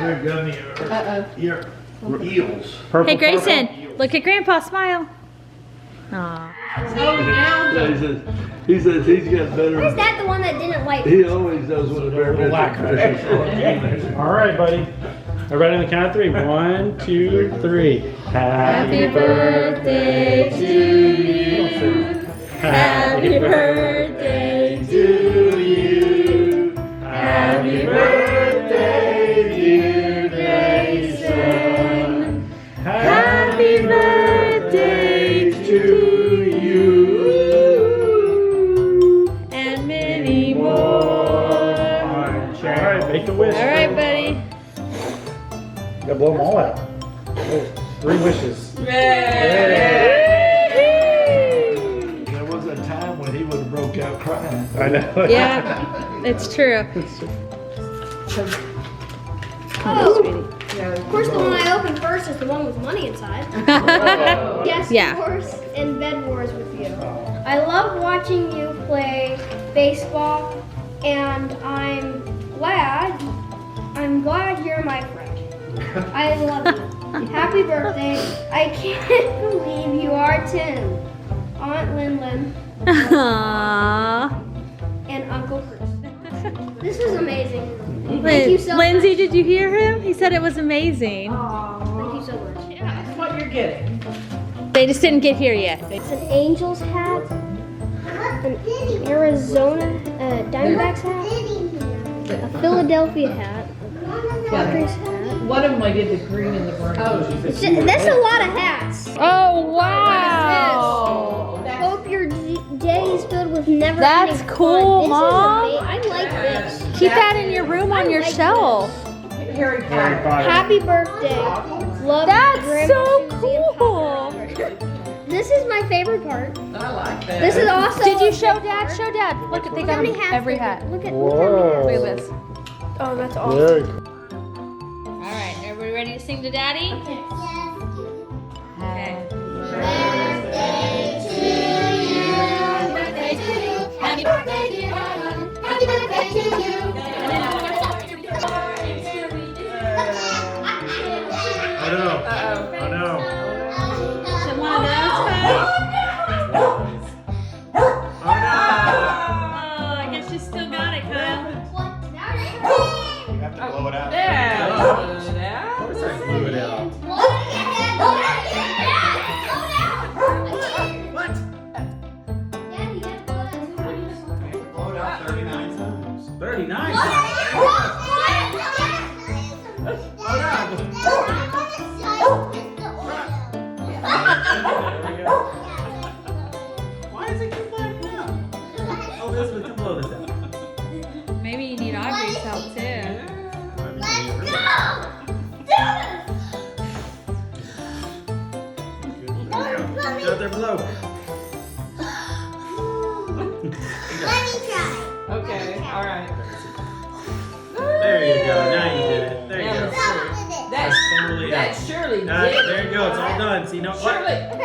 They're gummy or eels. Purple, Hey Grayson, purple. look at Grandpa, smile. Aw. He says he's got better. Is that the one that didn't like? He always does what a bear Black. All right, buddy. Everybody on the count of 3. 1, 2, 3. Happy birthday to you. Happy birthday to you. Happy birthday, dear Grayson. Happy birthday to you. And many more. All right, make the wish. All right, buddy. Gotta blow them all out. 3 wishes. There was a time when he would have broke out crying. I know. Yeah, it's true. Oh, of course, the one I opened first is the one with money inside. Yes, Yeah. of course, and Bed Wars with you. I love watching you play baseball, and I'm glad you're my friend. I love you. Happy birthday. I can't believe you are 10. Aunt Lin Aww. and Uncle Chris. This is amazing. Thank you so Lindsay, much. did you hear him? He said it was amazing. Thank you so much. That's what you're getting. They just didn't get here yet. It's an Angels hat, an Arizona Diamondbacks hat, a Philadelphia hat, a Padres hat. One of them I did the green and the brown. That's a lot of hats. Oh, wow. Hope your day is filled with never That's ending cool, fun. Mom. This is I like this. Keep that in your room on your shelf. Harry Potter. Happy birthday. Love That's Grandma so Susie and cool. Papa. This is my favorite part. I like that. This is also. Did you a show good Dad? part. Show Dad. Look, they Look got how many him hats every they got. hat. Look at Look at this. Oh, that's awesome. Very cool. All right, everybody ready to sing to Daddy? Okay. Happy birthday, dear Mama. Happy birthday to you. Oh no. Oh no. So one of those Oh Oh, I guess you still got it, Kyle. no. You have to blow it out. There. Of course I blew it out. What? Blow it out 39 times. 39 times? Why is it keep blowing out? Oh, this one, come blow this out. Maybe you need Audrey's help too. Go there, blow. Okay, all right. There you go. Now you did it. There you Now go. let's see. That's Totally that out. surely did. There you go. It's all done. See, no what? Surely. Look, you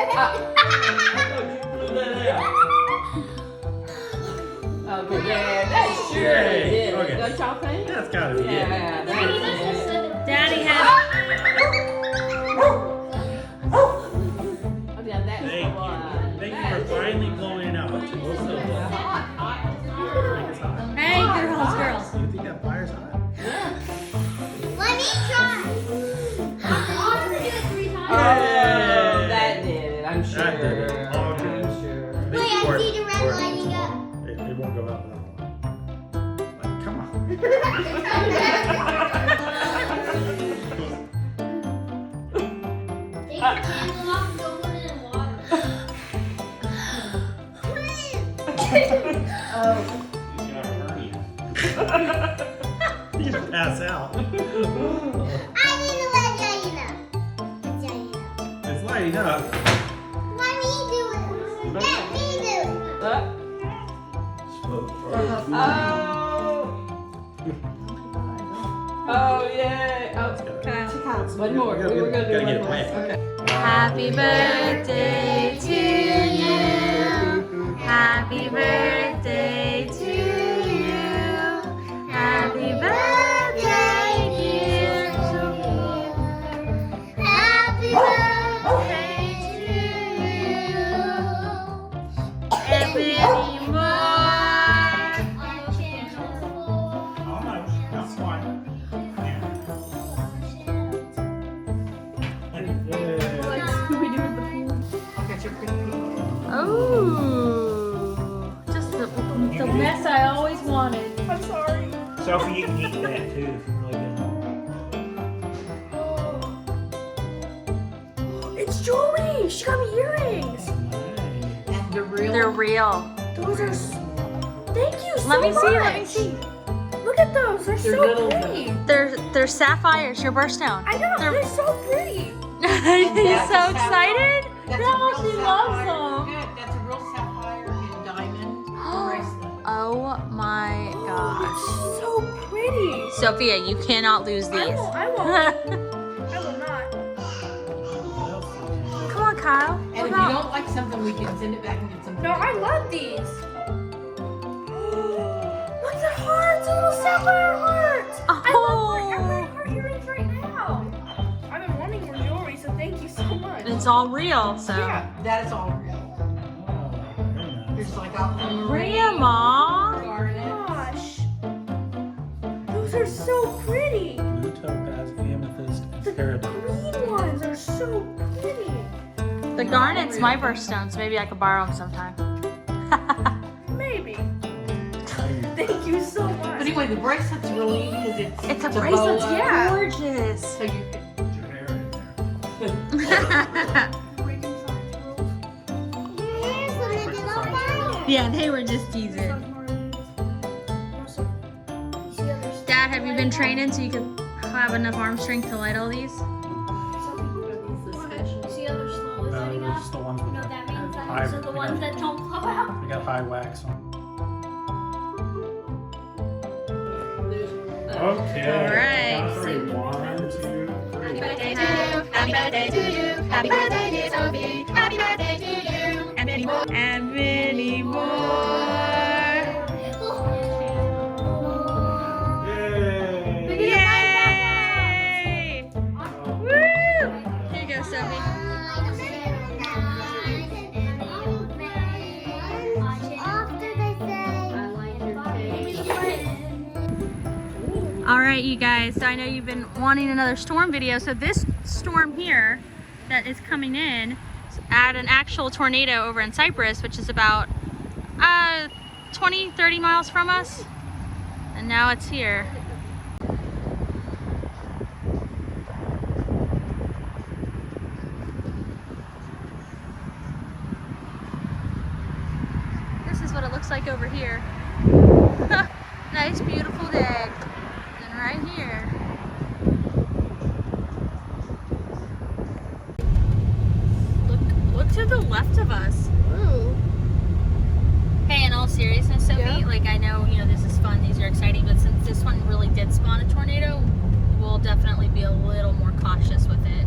blew that out. Okay, yeah, that surely Yay. did. Okay. Don't y'all think? That's gotta be it. Yeah, that's it. Daddy has. Oh, yeah, that's Thank the you. one. Thank you for finally blowing it out. But you also think it's hot. Hey, girls. You think that fire's hot? Let me try. I'll do it 3 times. Oh, that did it. I'm sure. That did it. All good. I'm sure. Make Wait, I sure see the red it- lighting up. It won't go out without one. Like, come on. Take the candle off and go put it in water. You got a hernia. You're gonna pass out. It's lighting up. Oh, yay. Oh, Kyle. one more. We were going to do Gotta one get it more. wet. Okay. Happy birthday to you. Happy birthday to you. Happy birthday, dear Sophie, you can eat that too if you really good. It's jewelry. She got me earrings. And the real. They're real. Those are. Thank you so much. Let me see. Look at those. They're so little, pretty. They're sapphires, your birthstone. I know. They're so pretty. You're so excited? That's No, a real she loves sapphire. them. Good. That's a real sapphire and diamond bracelet. Oh my gosh. So pretty. Sophia, you cannot lose I these. won't. I will not. Come on, Kyle. And if you don't like something, we can send it back and get something. No, I love these. Look at the hearts, little sapphire hearts. I'm wearing heart earrings right now. I've been wanting more jewelry, so thank you so much. It's all real, so. Yeah. That is all real. There's like aquamarine, Grandma. garnet. Gosh. Those are so pretty. Blue topaz, amethyst, and The peridot. green ones are so pretty. The garnet's my birthstone, so maybe I could borrow them sometime. Maybe. Thank you so But much. anyway, the bracelet's really neat because It's a boa. bracelet. Yeah. Gorgeous. So you can. Put your hair in there. Yeah, they were just teasing. Dad, have you been training so you could have enough arm strength to light all these? See how they're slowly lighting No, up? just the ones You with know what the that means? high. Those are the ones that don't blow out. They got high wax on. Okay. All right. Count three. 1, 2, 3. Happy birthday to you. Happy birthday, dear Sophie. Happy birthday to you. And many more. And many more. Yay! Yay! Woo! Here you go, Sophie. All right, you guys, so I know you've been wanting another storm video. So this storm here that is coming in at an actual tornado over in Cyprus, which is about 20, 30 miles from us. And now it's here. This is what it looks like over here. Nice, beautiful day. And right here. Look to the left of us. Ooh. Hey, in all seriousness, Sophie, Yeah. like I know, this is fun, these are exciting, but since this one really did spawn a tornado, we'll definitely be a little more cautious with it.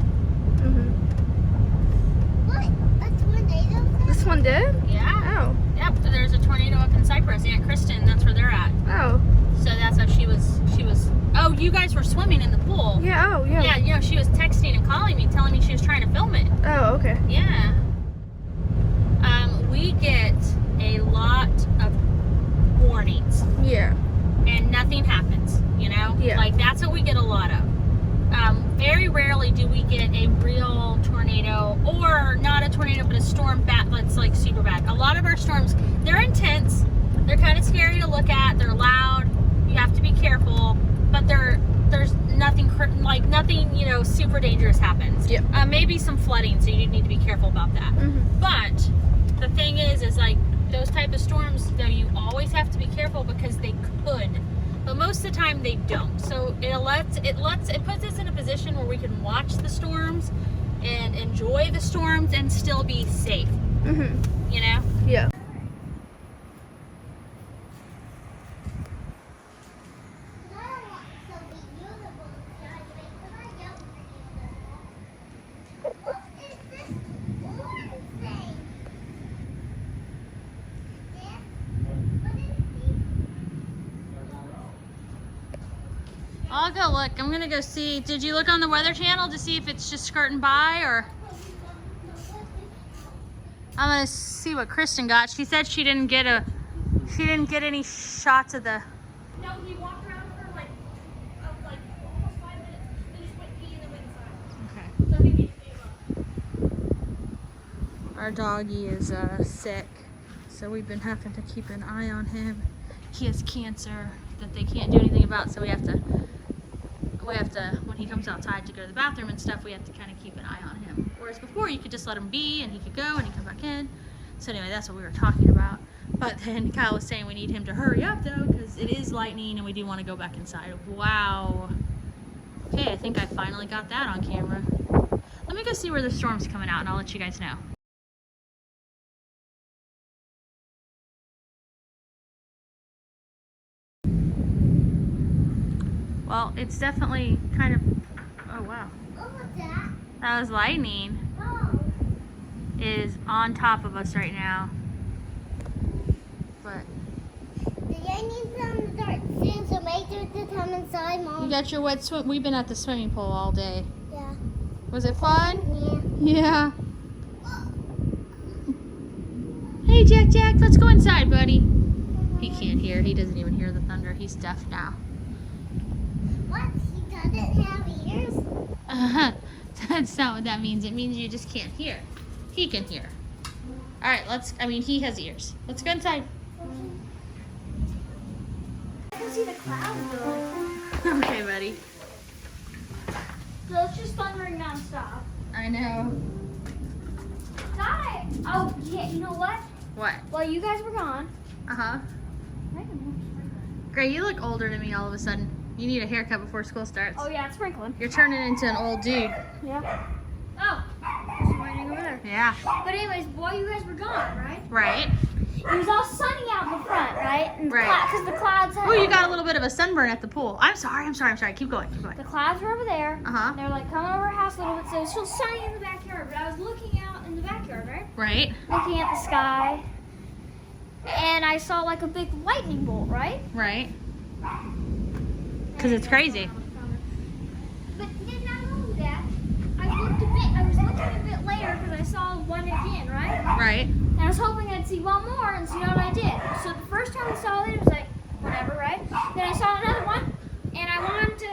This one did? Yeah. Oh. Yep, there's a tornado up in Cyprus. Aunt Kristen, that's where they're at. Oh. So that's how she was, oh, you guys were swimming in the pool. Yeah, oh, yeah. Yeah, she was texting and calling me, telling me she was trying to film it. Oh, okay. Yeah. We get a lot of warnings Yeah. and nothing happens, Yeah. Like that's what we get a lot of. Very rarely do we get a real tornado, or not a tornado, but a storm that's like super bad. A lot of our storms, they're intense. They're kind of scary to look at. They're loud. You have to be careful, but there's nothing super dangerous happens. Yep. Maybe some flooding, so you need to be careful about that. But the thing is like those type of storms, though, you always have to be careful because they could, but most of the time they don't. So it puts us in a position where we can watch the storms and enjoy the storms and still be safe. Yeah. I'll go look. I'm gonna go see. Did you look on the Weather Channel to see if it's just skirting by, or? I'm gonna see what Kristen got. She said she didn't get any shots of the. No, he walked around for like almost 5 minutes. Then just went pee and then went inside. Okay. So I think he gave up. Our doggy is sick, so we've been having to keep an eye on him. He has cancer. that they can't do anything about. So we have to, when he comes outside to go to the bathroom and stuff, we have to kind of keep an eye on him. Whereas before, you could just let him be, and he could go, and he'd come back in. So anyway, that's what we were talking about. But then Kyle was saying we need him to hurry up, though, because it is lightning, and we do want to go back inside. Wow. Okay, I think I finally got that on camera. Let me go see where the storm's coming out, and I'll let you guys know. Well, it's definitely kind of, oh wow. What was that? That was lightning. Oh. Is on top of us right now. But Do you need some dark soon, so make sure to come inside, Mom? you got your wet swim. We've been at the swimming pool all day. Yeah. Was it fun? Yeah. Yeah. Hey, Jack, let's go inside, buddy. He can't hear. He doesn't even hear the thunder. He's deaf now. What? He doesn't have ears? That's not what that means. It means you just can't hear. He can hear. All right, he has ears. Let's go inside. I can see the clouds though. Okay, buddy. So it's just thundering nonstop. I know. Got it. Oh, yeah, you know what? What? While you guys were gone. Uh-huh. Gray, you look older to me all of a sudden. You need a haircut before school starts. Oh yeah, it's sprinkling. You're turning into an old dude. Yeah. Oh, there's some lightning over there. Yeah. But anyways, while you guys were gone, right? Right. It was all sunny out in the front, right? And Right. because the clouds had. Oh, you got a little bit of a sunburn at the pool. I'm sorry. Keep going. The clouds were over there. Uh-huh. They were like coming over our house a little bit, so it was still sunny in the backyard. But I was looking out in the backyard, right? Right. Looking at the sky, and I saw like a big lightning bolt, right? Right. Because it's crazy. But then not only that, I was looking a bit later because I saw one again, right? Right. And I was hoping I'd see one more, and so you know what I did. So the first time I saw it, it was like, whatever, right? Then I saw another one, and I wanted to,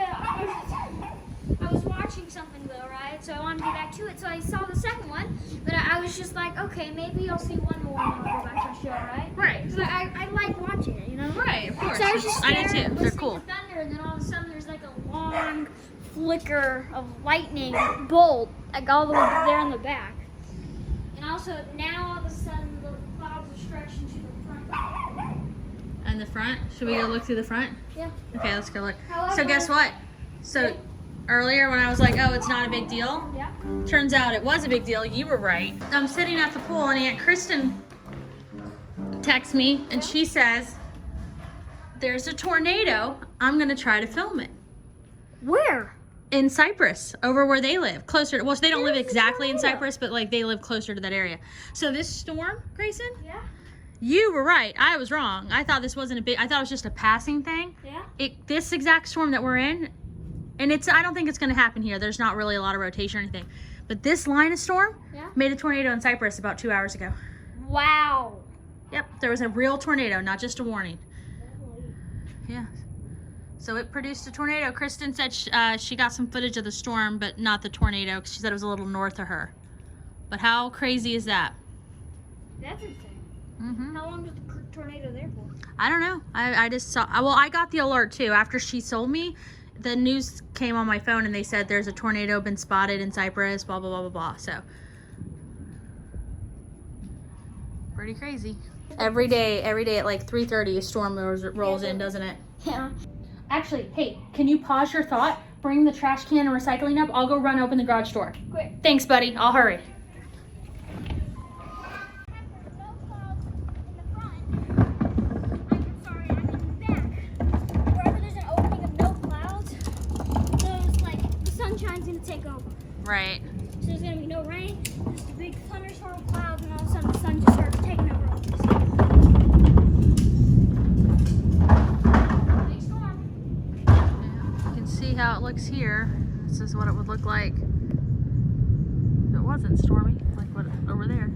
I was watching something though, right? So I wanted to get back to it, so I saw the second one, but I was just like, okay, maybe I'll see one more and I'll go back to the show, right? Right. Because I like watching it, you know? Right, of course. So I was just I do staring, too. They're listening cool. to thunder, and then all of a sudden there's like a long flicker of lightning bolt, like all the way there in the back. And also now all of a sudden the clouds are stretching to the front. And the front? Should we go look through the front? Yeah. Okay, let's go look. However- So guess what? So earlier when I was like, oh, it's not a big deal. Yeah. Turns out it was a big deal. You were right. I'm sitting at the pool and Aunt Kristen texts me and she says, there's a tornado. I'm going to try to film it. Where? In Cyprus, over where they live. Closer to, well, they don't live There's a exactly in tornado. Cyprus, but like they live closer to that area. So this storm, Grayson, Yeah. you were right. I was wrong. I thought this wasn't a big, I thought it was just a passing thing. Yeah. This exact storm that we're in, and I don't think it's going to happen here. There's not really a lot of rotation or anything. But this line of storm Yeah. made a tornado in Cyprus about 2 hours ago. Wow. Yep, there was a real tornado, not just a warning. Yeah. So it produced a tornado. Kristen said she got some footage of the storm, but not the tornado, because she said it was a little north of her. But how crazy is that? That's insane. Mm-hmm. How long was the tornado there for? I don't know. I just saw, well, I got the alert too. After she sold me, the news came on my phone and they said there's a tornado been spotted in Cyprus, blah, blah, blah, blah, blah. So, pretty crazy. Every day at like 3:30, a storm rolls in, doesn't it? Yeah. Actually, hey, can you pause your thought? Bring the trash can and recycling up. I'll go run open the garage door. Quick. Thanks, buddy. I'll hurry. Take over. Right. So there's gonna be no rain, just a big thunderstorm of clouds, and all of a sudden the sun just starts taking over all this. Big storm. Yeah, you can see how it looks here. This is what it would look like if it wasn't stormy, like what over there.